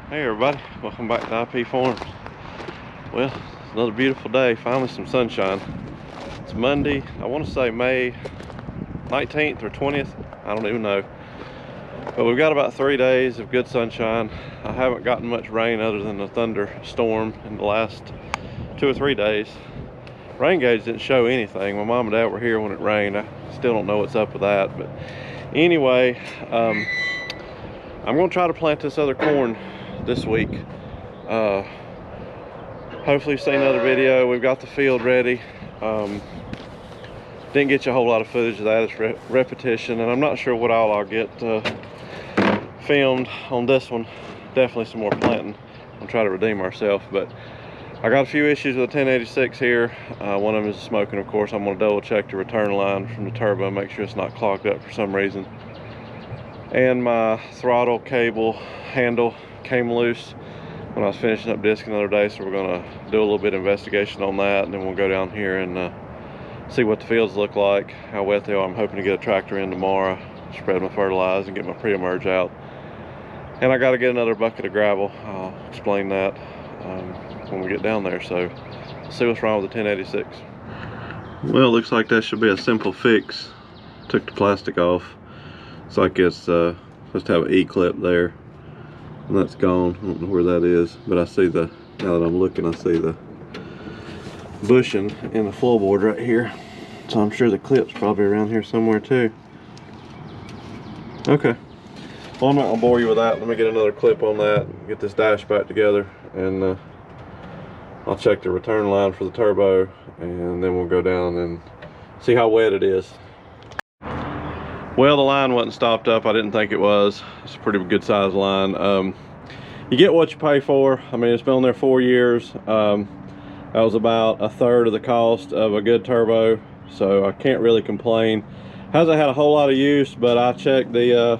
Hey everybody, welcome back to IP Farms. Well, it's another beautiful day, finally some sunshine. It's Monday, I want to say May 19th or 20th, I don't even know. But we've got about 3 days of good sunshine. I haven't gotten much rain other than a thunderstorm in the last 2 or 3 days. Rain gauge didn't show anything. My mom and dad were here when it rained. I still don't know what's up with that. But anyway, I'm going to try to plant this other corn this week. Hopefully you've seen another video. We've got the field ready. Didn't get you a whole lot of footage of that. It's repetition, and I'm not sure what all I'll get filmed on this one. Definitely some more planting. I'll try to redeem ourselves, but I got a few issues with the 1086 here. One of them is smoking, of course. I'm going to double check the return line from the turbo, make sure it's not clogged up for some reason. And my throttle cable handle came loose when I was finishing up discing the other day, so we're going to do a little bit of investigation on that, and then we'll go down here and see what the fields look like, how wet they are. I'm hoping to get a tractor in tomorrow, spread my fertilizer and get my pre-emerge out. And I got to get another bucket of gravel. I'll explain that when we get down there. So let's see what's wrong with the 1086. Well, it looks like that should be a simple fix. Took the plastic off. It's like it's supposed to have an E-clip there, and that's gone. I don't know where that is, but I see the, now that I'm looking, I see the bushing in the floorboard right here. So I'm sure the clip's probably around here somewhere too. Okay, well, I'm not gonna bore you with that. Let me get another clip on that, get this dash back together, and I'll check the return line for the turbo, and then we'll go down and see how wet it is. Well, the line wasn't stopped up. I didn't think it was. It's a pretty good sized line. You get what you pay for. I mean, it's been on there 4 years. That was about a third of the cost of a good turbo, so I can't really complain. Hasn't had a whole lot of use, but I checked the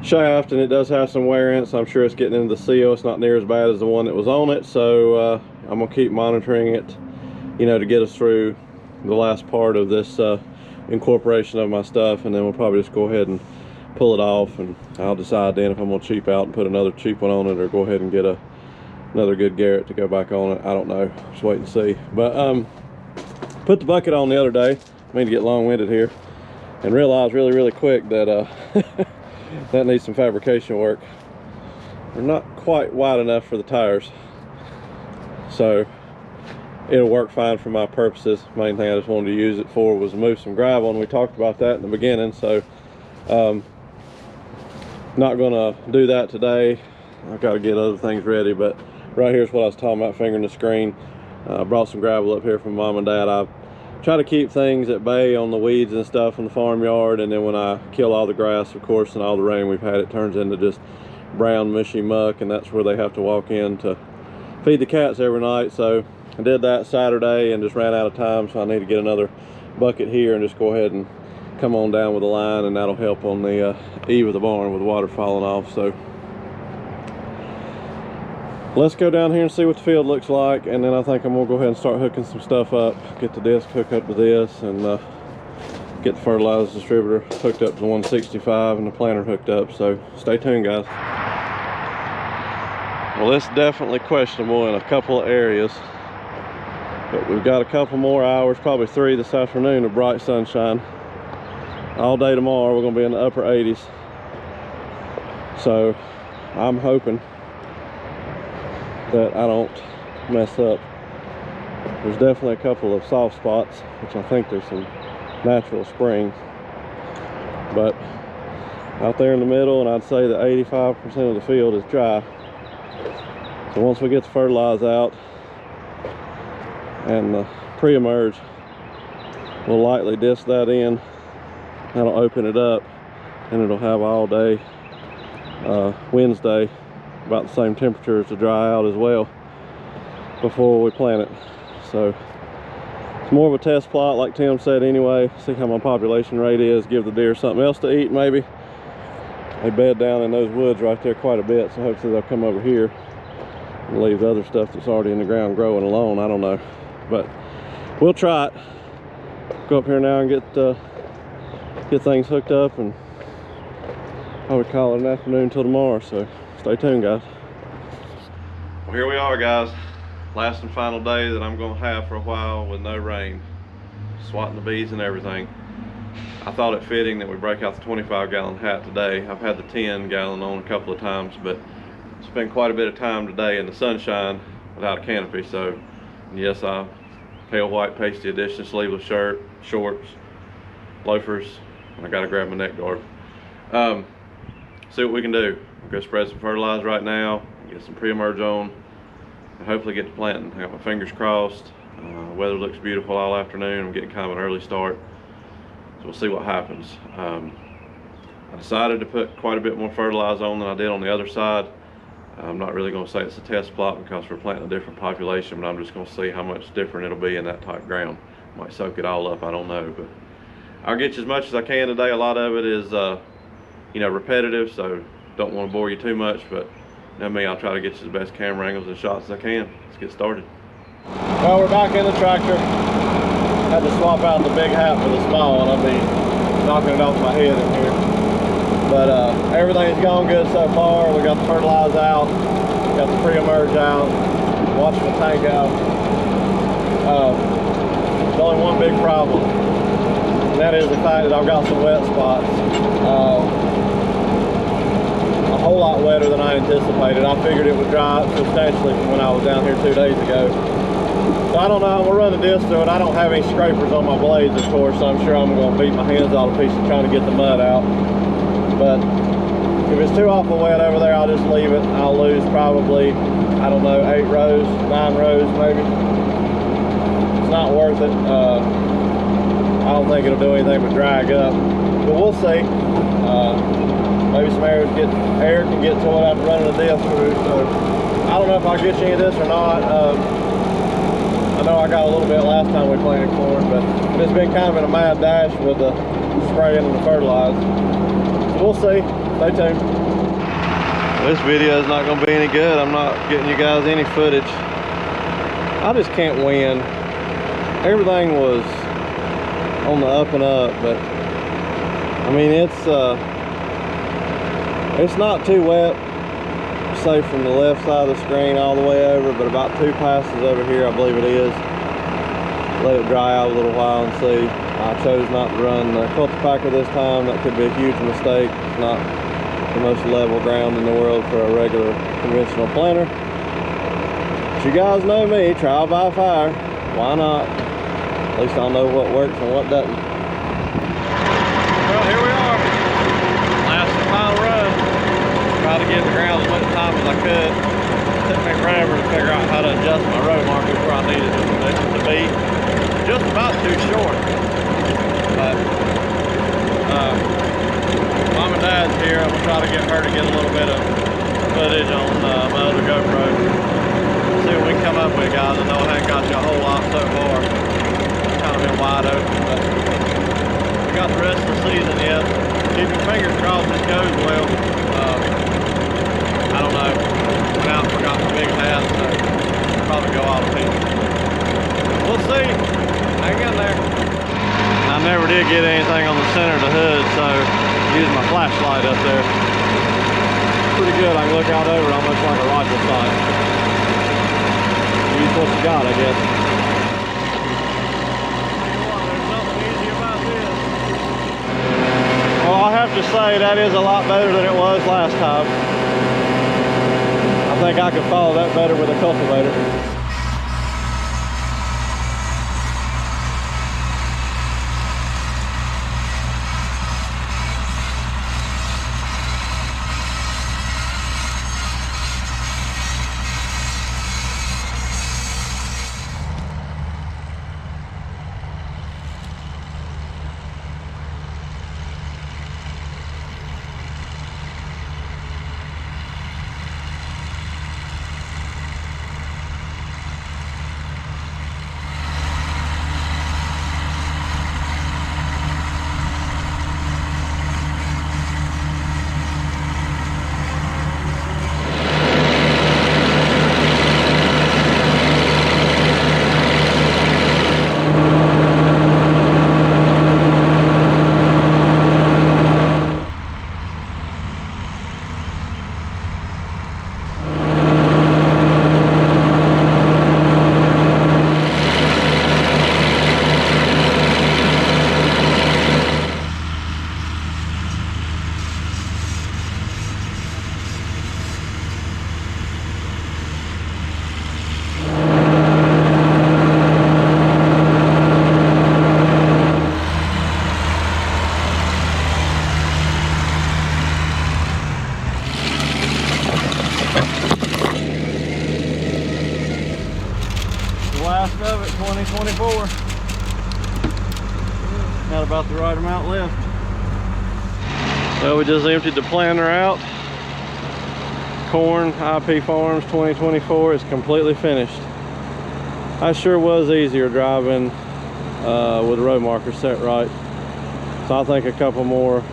shaft and it does have some wear in it, so I'm sure it's getting into the seal. It's not near as bad as the one that was on it, so I'm gonna keep monitoring it, you know, to get us through the last part of this incorporation of my stuff, and then we'll probably just go ahead and pull it off, and I'll decide then if I'm gonna cheap out and put another cheap one on it, or go ahead and get another good Garrett to go back on it. I don't know, just wait and see. But put the bucket on the other day, I mean to get long-winded here, and realized really quick that that needs some fabrication work. They're not quite wide enough for the tires, so it'll work fine for my purposes. Main thing I just wanted to use it for was to move some gravel, and we talked about that in the beginning, so not gonna do that today. I've got to get other things ready, but right here's what I was talking about, fingering the screen. I brought some gravel up here from Mom and Dad. I try to keep things at bay on the weeds and stuff in the farmyard, and then when I kill all the grass, of course, and all the rain we've had, it turns into just brown mushy muck, and that's where they have to walk in to feed the cats every night. So I did that Saturday and just ran out of time, so I need to get another bucket here and just go ahead and come on down with the line, and that'll help on the eave of the barn with the water falling off. So let's go down here and see what the field looks like, and then I think I'm gonna go ahead and start hooking some stuff up, get the disc hooked up to this, and get the fertilizer distributor hooked up to 165 and the planter hooked up. So stay tuned, guys. Well, it's definitely questionable in a couple of areas, but we've got a couple more hours, probably 3 this afternoon, of bright sunshine. All day tomorrow we're gonna be in the upper 80s, so I'm hoping that I don't mess up. There's definitely a couple of soft spots, which I think there's some natural springs, but out there in the middle, and I'd say that 85% of the field is dry. So once we get the fertilizer out and the pre-emerge, we'll lightly disc that in. That'll open it up, and it'll have all day Wednesday about the same temperature to dry out as well before we plant it. So it's more of a test plot, like Tim said anyway. See how my population rate is, give the deer something else to eat maybe. They bed down in those woods right there quite a bit, so hopefully they'll come over here and leave the other stuff that's already in the ground growing alone. I don't know, but we'll try it. Go up here now and get things hooked up, and probably call it an afternoon till tomorrow. So stay tuned, guys. Well, here we are, guys. Last and final day that I'm gonna have for a while with no rain. Swatting the bees and everything. I thought it fitting that we break out the 25-gallon hat today. I've had the 10-gallon on a couple of times, but spent quite a bit of time today in the sunshine without a canopy. So yes, I pale white pasty edition sleeveless shirt, shorts, loafers, and I gotta grab my neck guard. See what we can do. I'm gonna spread some fertilizer right now, get some pre-emerge on, and hopefully get to planting. I got my fingers crossed. Weather looks beautiful all afternoon. I'm getting kind of an early start, so we'll see what happens. I decided to put quite a bit more fertilizer on than I did on the other side. I'm not really going to say it's a test plot because we're planting a different population, but I'm just going to see how much different it'll be in that type ground. Might soak it all up, I don't know, but I'll get you as much as I can today. A lot of it is repetitive, so don't want to bore you too much, but you know me, I'll try to get you the best camera angles and shots as I can. Let's get started. Well, we're back in the tractor. Had to swap out the big hat for the small, and I'll be knocking it off my head in here. But everything's gone good so far. We got the fertilizer out, got the pre-emerge out, washing the tank out. There's only one big problem, and that is the fact that I've got some wet spots. A whole lot wetter than I anticipated. I figured it would dry up substantially from when I was down here 2 days ago. So I don't know, I'm gonna run the disc through it. I don't have any scrapers on my blades, of course, so I'm sure I'm gonna beat my hands out of pieces trying to get the mud out. But if it's too awful wet over there, I'll just leave it. I'll lose probably, I don't know, 8 rows, 9 rows maybe. It's not worth it. I don't think it'll do anything but drag up, but we'll see. Maybe some air can get to it after running the disc through. So I don't know if I'll get you any of this or not. I know I got a little bit last time we planted corn, but it's been kind of in a mad dash with the spraying and the fertilizer. So we'll see. Stay tuned. This video is not going to be any good. I'm not getting you guys any footage. I just can't win. Everything was on the up and up, but I mean it's not too wet, say from the left side of the screen all the way over, but about 2 passes over here, I believe it is. Let it dry out a little while and see. I chose not to run the cultipacker this time. That could be a huge mistake. It's not the most level ground in the world for a regular conventional planter. But you guys know me, trial by fire. Why not? At least I'll know what works and what doesn't. Well, here we are. Last and final run. Tried to get the ground as much time as I could. It took me forever to figure out how to adjust my row markers where I needed it to be. Just about too short. But Mom and Dad's here. I'm gonna try to get her to get a little bit of footage on my other GoPro. See what we can come up with, guys. I know I haven't got you a whole lot so far. It's kind of been wide open, but we got the rest of the season yet. Keep your fingers crossed this goes well. I don't know. Went out and forgot my big hat, so I'll probably go out of pieces. We'll see. Hang in there. I never did get anything on the center of the hood, so I'm using my flashlight up there. Pretty good. I can look out over it almost like a rocket sight. Use what you got, I guess. There's nothing easy about this. Well, I have to say that is a lot better than it was last time. I think I could follow that better with a cultivator. 2024. Got about the right amount left. Well, we just emptied the planter out. Corn IP Farms 2024 is completely finished. I sure was easier driving with the road marker set right. So I think a couple more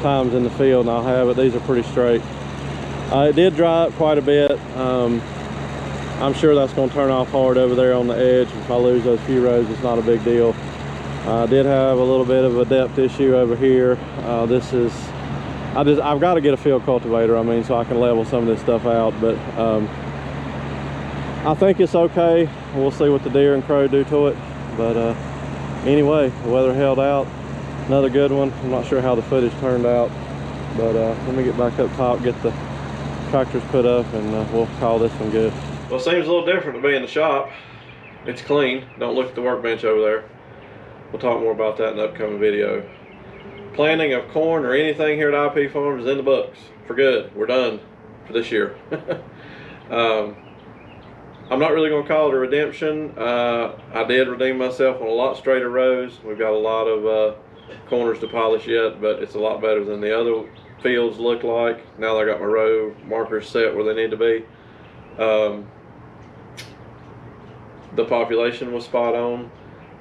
times in the field and I'll have it. These are pretty straight. It did dry up quite a bit. I'm sure that's going to turn off hard over there on the edge. If I lose those few rows, it's not a big deal. I did have a little bit of a depth issue over here. I've got to get a field cultivator, so I can level some of this stuff out, but I think it's okay. We'll see what the deer and crow do to it. But anyway, the weather held out. Another good one. I'm not sure how the footage turned out, but let me get back up top, get the tractors put up, and we'll call this one good. Well, it seems a little different to be in the shop. It's clean. Don't look at the workbench over there. We'll talk more about that in the upcoming video. Planting of corn or anything here at IP Farms is in the books for good. We're done for this year. I'm not really going to call it a redemption. I did redeem myself on a lot straighter rows. We've got a lot of corners to polish yet, but it's a lot better than the other fields look like. Now that I got my row markers set where they need to be. The population was spot on,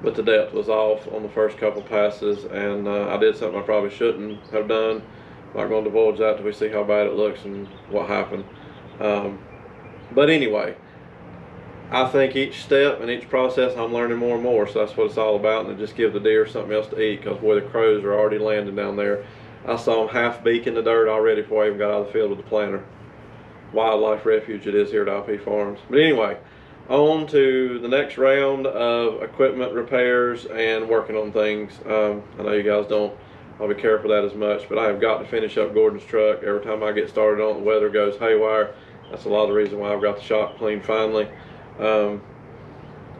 but the depth was off on the first couple passes, and I did something I probably shouldn't have done. I'm not going to divulge that till we see how bad it looks and what happened. But anyway, I think each step and each process I'm learning more and more, so that's what it's all about, and it just gives the deer something else to eat, because boy, the crows are already landing down there. I saw them half beak in the dirt already before I even got out of the field with the planter. Wildlife refuge it is here at IP Farms. But anyway, on to the next round of equipment repairs and working on things. I know you guys don't, I'll be careful of that as much, but I have got to finish up Gordon's truck. Every time I get started on it, the weather goes haywire. That's a lot of the reason why I've got the shop clean finally.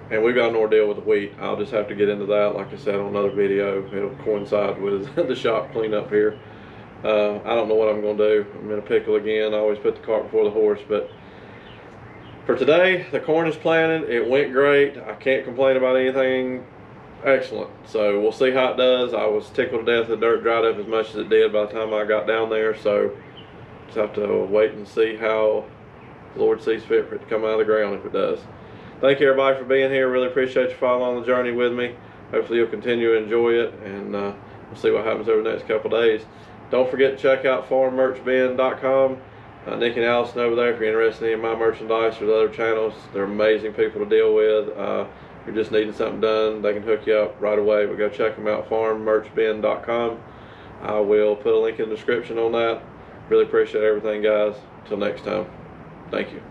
And we've got an ordeal with the wheat. I'll just have to get into that, like I said, on another video. It'll coincide with the shop cleanup here. I don't know what I'm going to do. I'm in a pickle again. I always put the cart before the horse, but for today, the corn is planted. It went great. I can't complain about anything. Excellent. So we'll see how it does. I was tickled to death the dirt dried up as much as it did by the time I got down there. So just have to wait and see how the Lord sees fit for it to come out of the ground if it does. Thank you everybody for being here. Really appreciate you following the journey with me. Hopefully you'll continue to enjoy it, and we'll see what happens over the next couple days. Don't forget to check out farmmerchben.com. Nick and Allison over there, if you're interested in any of my merchandise or the other channels, they're amazing people to deal with. If you're just needing something done, they can hook you up right away. But go check them out, farmmerchben.com. I will put a link in the description on that. Really appreciate everything, guys. Until next time, thank you.